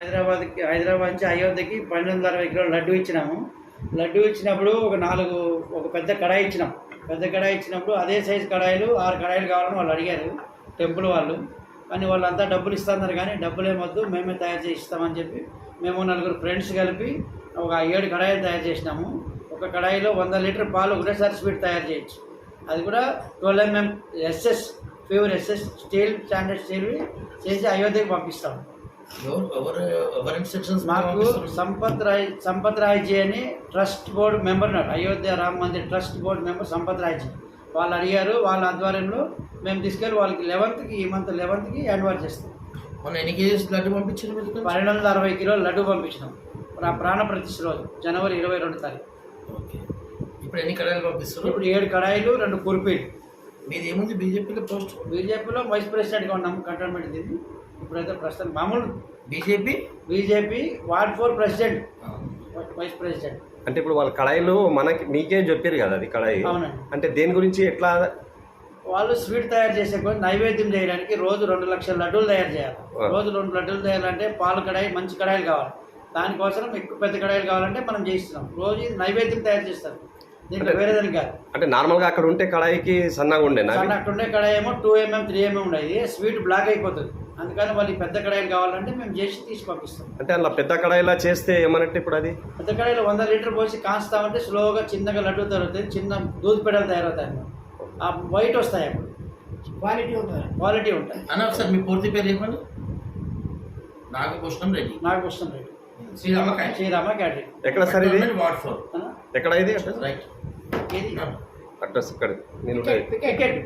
హైదరాబాద్ నుంచి అయోధ్యకి 1260 కిలోల లడ్డు ఇచ్చినాము. లడ్డు ఇచ్చినప్పుడు ఒక పెద్ద కడాయి ఇచ్చినాం. పెద్ద కడాయి ఇచ్చినప్పుడు అదే సైజు కడాయిలు 6 కడాయిలు కావాలని వాళ్ళు అడిగారు టెంపుల్ వాళ్ళు. కానీ వాళ్ళంతా డబ్బులు ఇస్తున్నారు, కానీ డబ్బులు ఏమొద్దు మేమే తయారు చేసి ఇస్తామని చెప్పి మేము 4 ఫ్రెండ్స్ కలిపి ఒక 7 కడాయిలు తయారు చేసినాము. ఒక కడాయిలో 100 లీటర్ పాలు ఒకటేసారి స్వీట్ తయారు చేయొచ్చు. అది కూడా 12 mm SS pure SS steel standard steel చేసి అయోధ్యకి పంపిస్తాము. మాకు సంపత్ రాయ్జీ అని ట్రస్ట్ బోర్డు మెంబర్ ఉన్నారు. Ayodhya Rama Mandir trust board member Sampath రాయ్జీ వాళ్ళు అడిగారు. వాళ్ళ ఆధ్వర్యంలో మేము తీసుకెళ్ళి వాళ్ళకి 11th ఈ మంత్ 11th హ్యాండ్ ఓవర్ చేస్తాం. ఎన్ని కేజీస్ లడ్డు పంపించారు? 1260 కిలోల లడ్డు పంపించినాం. ప్రాణ ప్రతిష్ఠ రోజు జనవరి 22 తారీఖు. ఓకే. ఇప్పుడు ఎన్ని కడాయిలు పంపిస్తారు? ఇప్పుడు 7 కడాయిలు 2 కుర్పీలు. మీది ఏముంది బీజేపీలో పోస్ట్? బీజేపీలో వైస్ ప్రెసిడెంట్గా ఉన్నాము. కంటోన్మెంట్ ఇది ఇప్పుడైతే ప్రస్తుతం మామూలు BJP ward 4 president, vice president. అంటే ఇప్పుడు వాళ్ళ కడాయిలు మీకే చెప్పారు కదా, అది కడాయి అవునండి. అంటే దేని గురించి ఎట్లా? వాళ్ళు స్వీట్ తయారు చేసే కొన్ని నైవేద్యం చేయడానికి రోజు 2 లక్షల లడ్డూలు తయారు చేయాలి. రోజు 2 లడ్డూలు చేయాలంటే పాల కడాయి మంచి కడాయిలు కావాలి. దానికోసం ఎక్కువ పెద్ద కడాయిలు కావాలంటే మనం చేయిస్తున్నాం. రోజు ఇది నైవేద్యం తయారు చేస్తారు. దీంట్లో వేరేదానికి కాదు. అంటే నార్మల్గా అక్కడ ఉంటే కడాయికి సన్నగా ఉండే అక్కడ ఉండే కడాయి ఏమో 2 mm 3 mm ఉండేది. స్వీట్ బ్లాక్ అయిపోతుంది. అందుకని వాళ్ళకి పెద్ద కడాయిలు కావాలంటే మేము చేసి తీసి పంపిస్తాం. అంటే అలా పెద్ద కడాయిలా చేస్తే ఏమన్నట్టు ఇప్పుడు అది పెద్ద కడాయిలో 100 లీటర్ పోసి కాస్తామంటే స్లోగా చిన్నగా లడ్డు తయారవుతుంది. చిన్న దూద్ పెడలు తయారవుతాయి. ఆ వైట్ వస్తాయి. అప్పుడు క్వాలిటీ ఉంటాయి. అన్న ఒకసారి మీ పూర్తి పేరు చెప్పండి. నాగభూషణం రెడ్డి. శ్రీరామ క్యాటరింగ్. ఎక్కడ సార్ ఇది? వార్డ్ 4. ఎక్కడ ఇది రైట్. అడ్రస్ ఇక్కడ నేను టికెట్